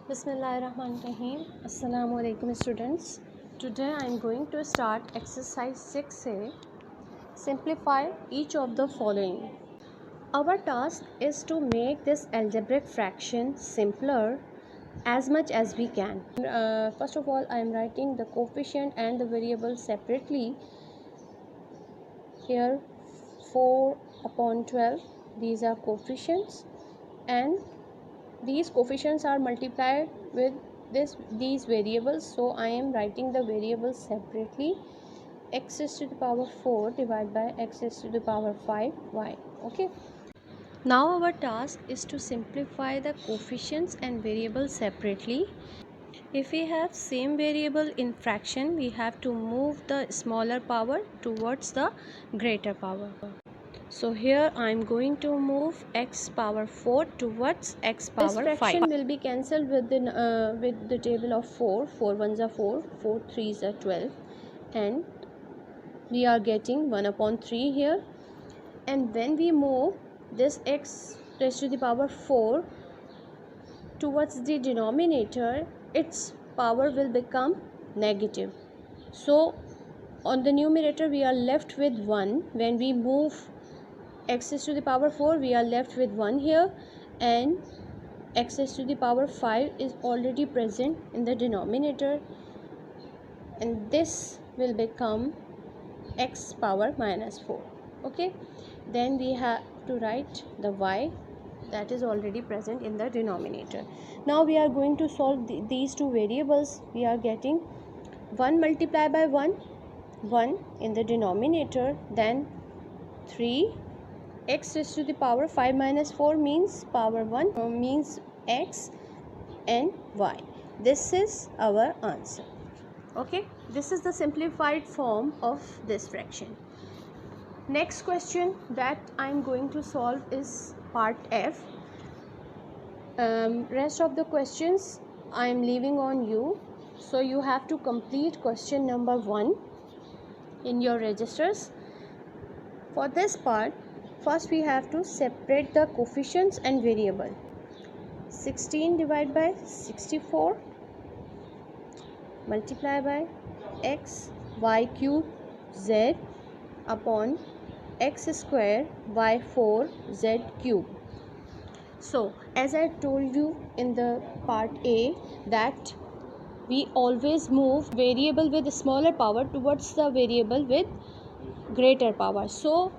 Bismillahirrahmanirrahim. Assalamu alaikum students. Today I am going to start exercise 6A. Simplify each of the following. Our task is to make this algebraic fraction simpler as much as we can. First of all, I am writing the coefficient and the variable separately. Here 4 upon 12, these are coefficients, and these coefficients are multiplied with these variables, so I am writing the variables separately. X is to the power 4 divided by x is to the power 5y. Okay, now our task is to simplify the coefficients and variables separately. If we have same variable in fraction, we have to move the smaller power towards the greater power. So here I am going to move x power 4 towards x power 5. This fraction will be cancelled with the table of 4. 4 ones are 4, 4 threes are 12, and we are getting 1 upon 3 here. And when we move this x raised to the power 4 towards the denominator, its power will become negative. So on the numerator we are left with 1. When we move x is to the power 4, we are left with 1 here, and x is to the power 5 is already present in the denominator, and this will become x power minus 4. Okay, then we have to write the y that is already present in the denominator. Now we are going to solve these two variables. We are getting 1 multiplied by 1 in the denominator, then 3 x raised to the power 5 minus 4 means power 1 means x and y. This is our answer. Okay, this is the simplified form of this fraction. Next question that I am going to solve is part F. Rest of the questions I am leaving on you, so you have to complete question number 1 in your registers. For this part, first we have to separate the coefficients and variable. 16 divided by 64 multiply by x y cube z upon x square y 4 z cube. So as I told you in the part A that we always move variable with smaller power towards the variable with greater power. So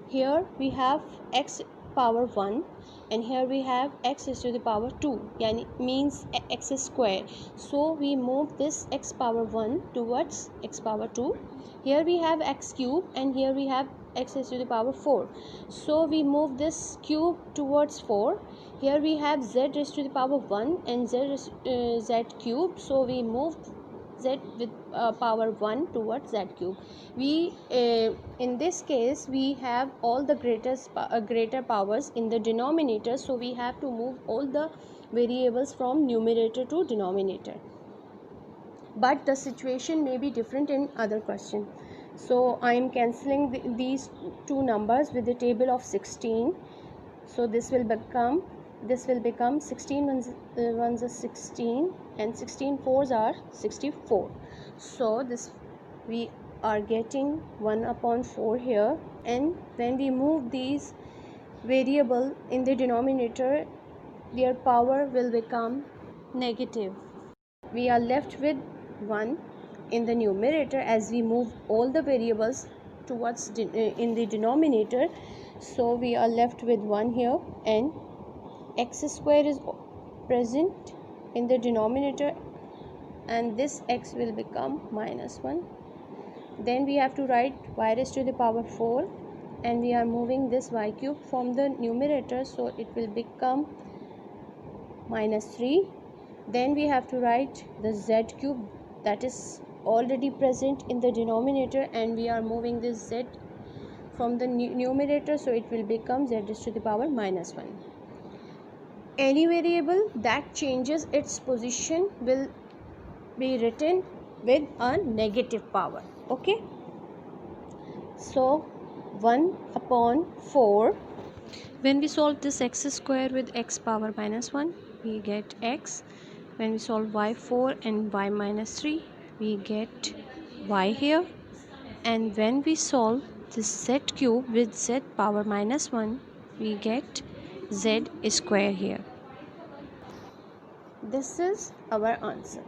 here we have x power 1 and here we have x is to the power 2, yani means x square. So we move this x power 1 towards x power 2. Here we have x cube and here we have x is to the power 4. So we move this cube towards 4. Here we have z raised to the power 1 and z cube. So we move z with power 1 towards z cube. We in this case we have all the greater powers in the denominator, so we have to move all the variables from numerator to denominator, but the situation may be different in other question. So I am cancelling these two numbers with the table of 16. So this will become 16 ones are 16 and 16 fours are 64. So this we are getting 1 upon 4 here, and when we move these variable in the denominator, their power will become negative. We are left with 1 in the numerator as we move all the variables towards in the denominator. So we are left with 1 here, and x square is present in the denominator, and this x will become minus 1. Then we have to write y raised to the power 4, and we are moving this y cube from the numerator, so it will become minus 3. Then we have to write the z cube that is already present in the denominator, and we are moving this z from the numerator, so it will become z raised to the power minus 1. Any variable that changes its position will be written with a negative power. Okay, so 1 upon 4. When we solve this x square with x power minus 1, we get x, When we solve y4 and y minus 3, we get y here. And when we solve this z cube with z power minus 1, we get z square here. This is our answer.